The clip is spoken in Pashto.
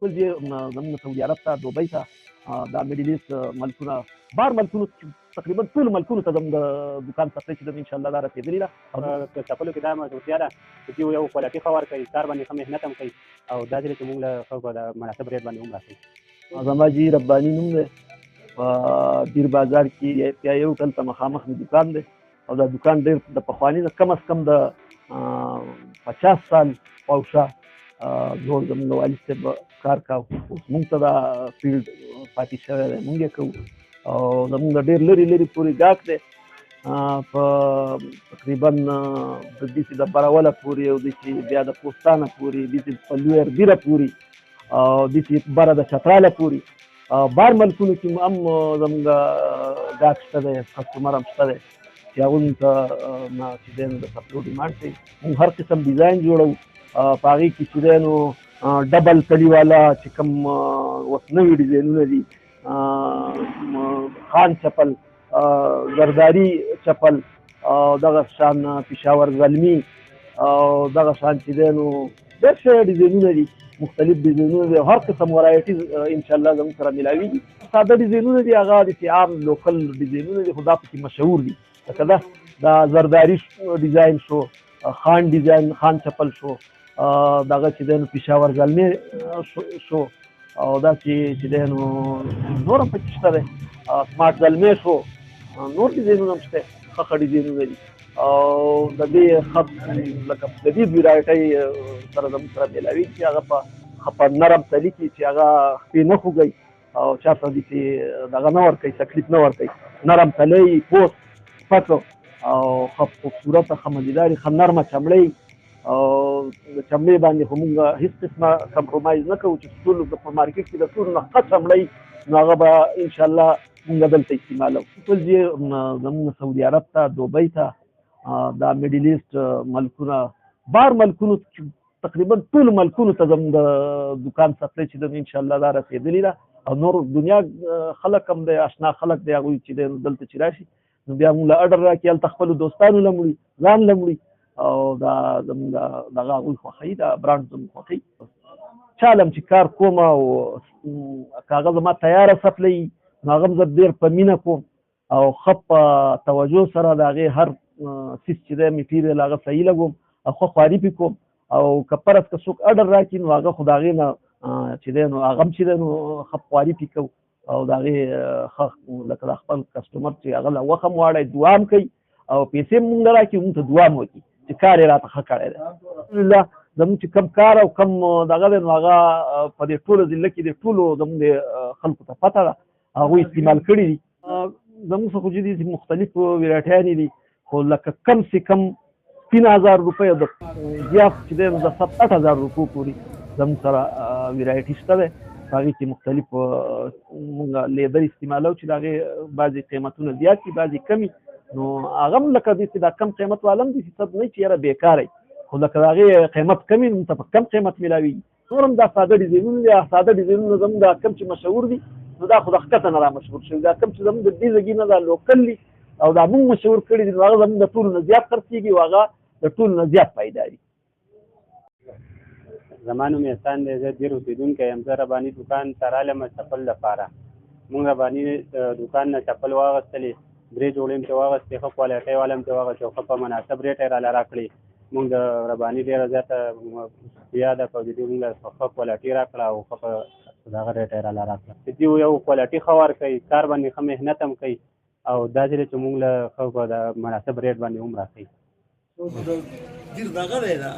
ټول دې زموږ سعودي عرب ته دوبۍ ته دا میډل ایسټ ملکونه بار ملکونو تقریبا ټول ملکونو ته زموږ د دکان سپلای چې ان شاء الله دا رسېدلې ده. په چپلو کې دا مشهورتیا ده چې دوی یو کوالټي ښه ورکوي، کار باندې ښه محنت هم کوي او دا چې موږ له خلکو د مناسب ریټ باندې هم راکوي. زما جي رباني نوم دی، په دیر بازار کې یو تل ته مخامخ مې دکان دی او دا دکان ډېر د پخواني نه کم از کم د 50 سال پاوشا زوړ زموږ والي صاحب کار کاوه. اوس موږ ته دا فیلډ پاتې شوی دی، موږ یې کوو او زموږ ډېر لرې لرې پورې ګاک دی، په تقریبا د دې د براوله پورې او دې بیا د پوستانه پورې دې په لوی اربیره پورې او دې بره د چتراله پورې بار ملکونو کې هم زموږ ګاک شته دی، کسټمر هم شته دی چې هغوی ته چې دی نو د سپلو ډیمانډ کوي. موږ هر قسم ډیزاین جوړوو، په هغې کې چې دی نو ډبل تلي والا چې کوم اوس نوي ډیزاینونه دي، خان چپل، زرداري چپل، دغه شان پېشاور زلمي او دغه شان چې دی نو ډېر ښه ډیزاینونه دي، مختلف ډیزاینونه دي، هر قسم ورایټیز انشاءالله زموږ سره میلاویږي. ساده ډیزاینونه دي، هغه داسې عام لوکل ډیزاینونه دي، خو دا پکې مشهور دي. لکه دا زرداري ډیزاین شو، خان ډیزاین، خان چپل شو، دغه چې دی نو پېشاور زلمي شو او دا چې دی نو نور هم پکې شته دی، سمارټ زلمی شو، نور ډیزاینونه هم شته، ښه ښه ډیزاینونه دي او د دې خط لکه د دې ویرایټۍ سره زموږ سره میلاویږي چې هغه په نرم تلي کې چې هغه خپې نه خوږوي او چاته داسې دغه نه ورکوي، تکلیف نه ورکوي، نرم تلی، پوست، سپکو او ښه خوبصورته، ښه مزېدارې، ښه نرمه چمړۍ او د چمړۍ باندې خو موږ هېڅ قسمه کمپرومایز نه کوو چې ټول په مارکېټ کې د ټولو نه ښه چمړۍ نو هغه به انشاءالله موږ دلته استعمالوو. ټول دې زموږ سعودي عرب ته، دوبۍ ته، دا میډل ایسټ ملکونه بار ملکونو تقریبا ټول ملکونو ته زموږ د دکان سپلای چې دی انشاءالله دا رسېدلې ده او نور دنیا خلک هم دی، اشنا خلک دی، هغوی چې دی دلته چې راشي نو بیا موږ له اډر راکړي، هلته خپلو دوستانو له مړي، ځان له مړي او دا زموږ دغه هغوی خوښوي، دا برانډ زموږ خوښوي. چاله هم چې کار کوم او که هغه زما تیاره سپلۍ نو هغه هم زه ډېر په مینه کوم او ښه په توجه سره د هغې هر سیس چې دی میټیریل هغه صحیح لګوم او ښه خواري پې کوم او که فرض که څوک اډر راکړي نو هغه خو د هغې نه چې دی نو هغه هم چې دی نو ښه خواري پې کوو او د هغې ښه لکه د خپل کسټمر چې هغه له وخت هم واړی دعا هم کوي او پیسې هم موږ له راکړي، موږ ته دعا هم وکړي چې کار یې راته ښه کړی دی. الحمدلله زموږ چې کم کار او کم دغه دی نو هغه په دې ټوله ضلع کې د ټولو زموږ خلکو ته پته ده، هغوی استعمال کړي دي. زموږ څخه چې دي مختلف ویرایټیانې دي، خو لکه کم سے کم 3000 روپۍ د زیات چې دی نو د 7-8 هزار روپو پورې زموږ سره ویرایټي شته دی. په هغې کې مختلف موږ لیدر استعمالوو چې د هغې بعضې قیمتونه زیات دي، بعضې کمي، نو هغه هم لکه داسې دا کم قیمت والا هم داسې څه نه چې یاره بېکاره وي، خو لکه د هغې قیمت کم وي نو ته په کم قیمت میلاوېږي. نور هم دا ساده ډیزاینونه دي، ساده ډیزاینونه زموږ دا کم چې مشهور دي نو دا خو د ښکته نه را مشهور شوي، دا کم چې زموږ د دې ځګي نه دا لوکل دي او دا موږ مشهور کړي دي نو هغه زموږ د ټولو نه زیات خرڅېږي او هغه د ټولو نه زیات پایداري. زما نوم احسان دی، زه ډېر اوسېدونکی یم. زه رباني دکان ته رالم چپل لپاره. موږ رباني دکان نه چپل واخیستلې، 3 جوړې مې ترې واخیستې، ښه کوالټۍ والا مې ترې واخیستې او ښه په مناسب ریټ یې راله راکړې. موږ د رباني ډېره زیاته شیعه ده، په دې موږ له ښه کوالټي راکړه او ښه په دغه ریټ یې راله راکړه چې دوی یو کوالټي ښه ورکوي، کار باندې ښه محنت هم کوي او دا چې موږ له ښه په مناسب ریټ باندې هم راکوي. ډېر دغه دی دا